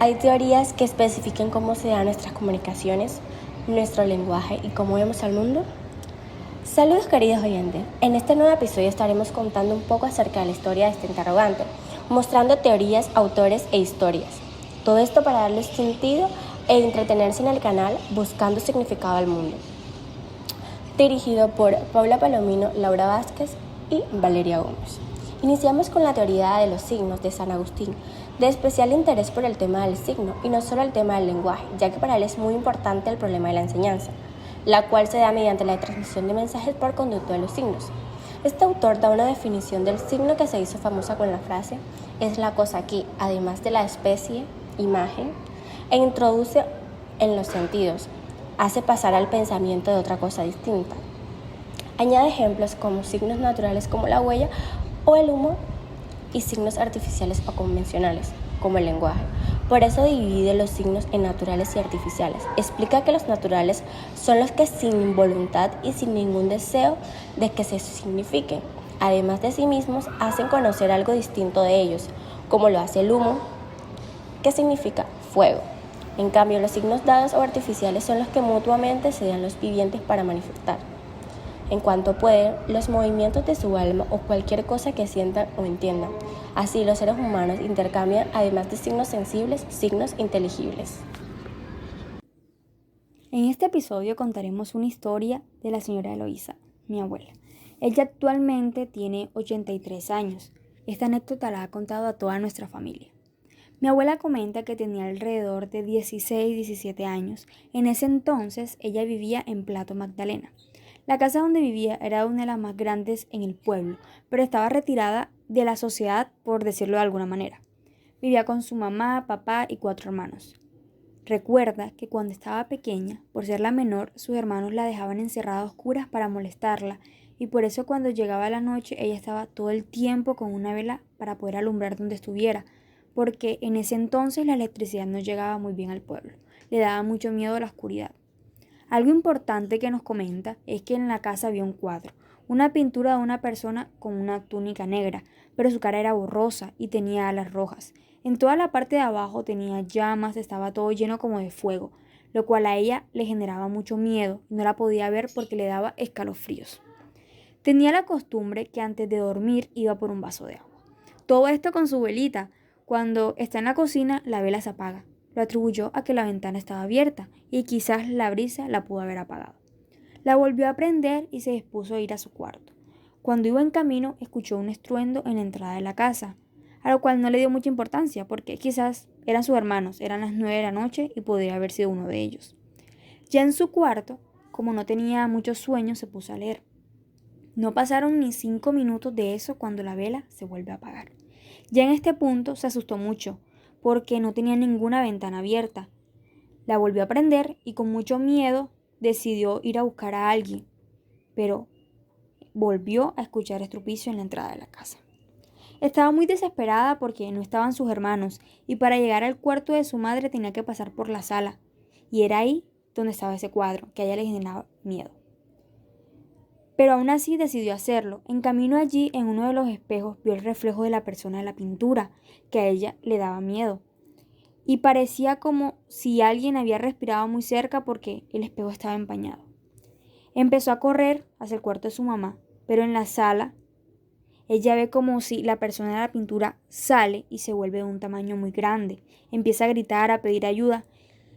Hay teorías que especifiquen cómo se dan nuestras comunicaciones, nuestro lenguaje y cómo vemos al mundo. Saludos queridos oyentes, en este nuevo episodio estaremos contando un poco acerca de la historia de este interrogante, mostrando teorías, autores e historias. Todo esto para darle sentido e entretenerse en el canal buscando significado al mundo. Dirigido por Paula Palomino, Laura Vázquez y Valeria Gómez. Iniciamos con la teoría de los signos de San Agustín, de especial interés por el tema del signo y no solo el tema del lenguaje, ya que para él es muy importante el problema de la enseñanza, la cual se da mediante la transmisión de mensajes por conducto de los signos. Este autor da una definición del signo que se hizo famosa con la frase "es la cosa que, además de la especie, imagen", e introduce en los sentidos, hace pasar al pensamiento de otra cosa distinta. Añade ejemplos como signos naturales como la huella o el humo y signos artificiales o convencionales como el lenguaje. Por eso divide los signos en naturales y artificiales. Explica que los naturales son los que sin voluntad y sin ningún deseo de que se signifiquen, además de sí mismos, hacen conocer algo distinto de ellos, como lo hace el humo, que significa fuego. En cambio, los signos dados o artificiales son los que mutuamente se dan los vivientes para manifestar, en cuanto pueden, los movimientos de su alma o cualquier cosa que sientan o entiendan. Así, los seres humanos intercambian, además de signos sensibles, signos inteligibles. En este episodio contaremos una historia de la señora Eloísa, mi abuela. Ella actualmente tiene 83 años. Esta anécdota la ha contado a toda nuestra familia. Mi abuela comenta que tenía alrededor de 16-17 años. En ese entonces ella vivía en Plato Magdalena. La casa donde vivía era una de las más grandes en el pueblo, pero estaba retirada de la sociedad, por decirlo de alguna manera. Vivía con su mamá, papá y 4 hermanos. Recuerda que cuando estaba pequeña, por ser la menor, sus hermanos la dejaban encerrada a oscuras para molestarla, y por eso cuando llegaba la noche ella estaba todo el tiempo con una vela para poder alumbrar donde estuviera, porque en ese entonces la electricidad no llegaba muy bien al pueblo. Le daba mucho miedo la oscuridad. Algo importante que nos comenta es que en la casa había un cuadro, una pintura de una persona con una túnica negra, pero su cara era borrosa y tenía alas rojas. En toda la parte de abajo tenía llamas, estaba todo lleno como de fuego, lo cual a ella le generaba mucho miedo y no la podía ver porque le daba escalofríos. Tenía la costumbre que antes de dormir iba por un vaso de agua. Todo esto con su velita. Cuando está en la cocina, la vela se apaga. Lo atribuyó a que la ventana estaba abierta y quizás la brisa la pudo haber apagado. La volvió a prender y se dispuso a ir a su cuarto. Cuando iba en camino, escuchó un estruendo en la entrada de la casa, a lo cual no le dio mucha importancia porque quizás eran sus hermanos, eran las 9 de la noche y podría haber sido uno de ellos. Ya en su cuarto, como no tenía mucho sueño, se puso a leer. No pasaron ni 5 minutos de eso cuando la vela se vuelve a apagar. Ya en este punto se asustó mucho, porque no tenía ninguna ventana abierta. La volvió a prender y con mucho miedo decidió ir a buscar a alguien, pero volvió a escuchar estrupicio en la entrada de la casa. Estaba muy desesperada porque no estaban sus hermanos y para llegar al cuarto de su madre tenía que pasar por la sala, y era ahí donde estaba ese cuadro que a ella le generaba miedo. Pero aún así decidió hacerlo. En camino allí, en uno de los espejos, vio el reflejo de la persona de la pintura, que a ella le daba miedo. Y parecía como si alguien había respirado muy cerca porque el espejo estaba empañado. Empezó a correr hacia el cuarto de su mamá, pero en la sala ella ve como si la persona de la pintura sale y se vuelve de un tamaño muy grande. Empieza a gritar, a pedir ayuda,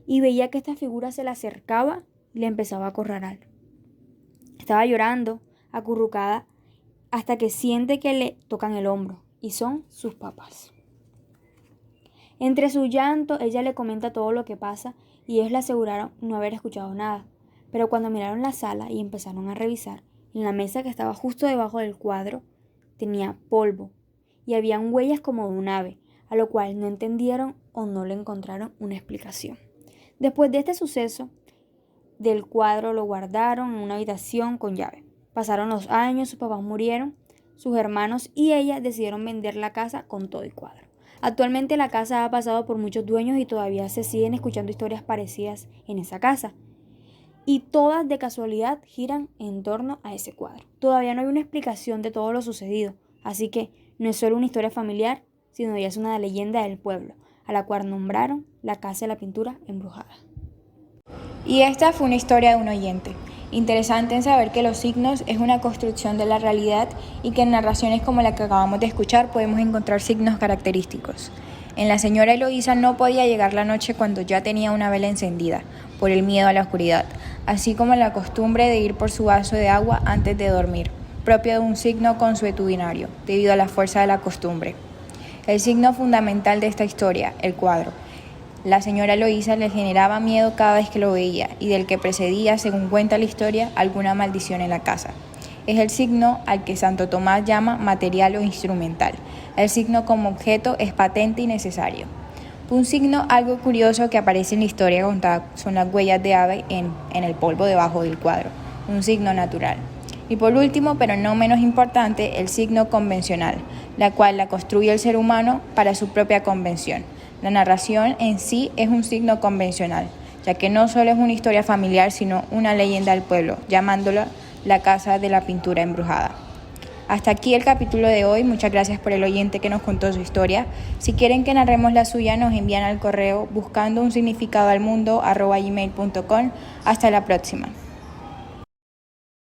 y veía que esta figura se le acercaba y le empezaba a acorralar. Estaba llorando, acurrucada, hasta que siente que le tocan el hombro, y son sus papás. Entre su llanto, ella le comenta todo lo que pasa, y ellos le aseguraron no haber escuchado nada. Pero cuando miraron la sala y empezaron a revisar, en la mesa que estaba justo debajo del cuadro, tenía polvo, y habían huellas como de un ave, a lo cual no entendieron o no le encontraron una explicación. Después de este suceso, del cuadro lo guardaron en una habitación con llave. Pasaron los años, sus papás murieron, sus hermanos y ella decidieron vender la casa con todo el cuadro. Actualmente la casa ha pasado por muchos dueños y todavía se siguen escuchando historias parecidas en esa casa. Y todas de casualidad giran en torno a ese cuadro. Todavía no hay una explicación de todo lo sucedido, así que no es solo una historia familiar, sino ya es una leyenda del pueblo. a la cual nombraron la Casa de la Pintura Embrujada. Y esta fue una historia de un oyente. Interesante en saber que los signos es una construcción de la realidad y que en narraciones como la que acabamos de escuchar podemos encontrar signos característicos. En la señora Eloísa no podía llegar la noche cuando ya tenía una vela encendida, por el miedo a la oscuridad, así como la costumbre de ir por su vaso de agua antes de dormir, propio de un signo consuetudinario, debido a la fuerza de la costumbre. El signo fundamental de esta historia, el cuadro. La señora Eloísa le generaba miedo cada vez que lo veía y del que precedía, según cuenta la historia, alguna maldición en la casa. Es el signo al que Santo Tomás llama material o instrumental. El signo como objeto es patente y necesario. Un signo algo curioso que aparece en la historia contada son las huellas de ave en el polvo debajo del cuadro, un signo natural. Y por último, pero no menos importante, el signo convencional, la cual la construye el ser humano para su propia convención. La narración en sí es un signo convencional, ya que no solo es una historia familiar, sino una leyenda del pueblo, llamándola la Casa de la Pintura Embrujada. Hasta aquí el capítulo de hoy. Muchas gracias por el oyente que nos contó su historia. Si quieren que narremos la suya, nos envían al correo buscandounsignificadoalmundo@gmail.com. Hasta la próxima.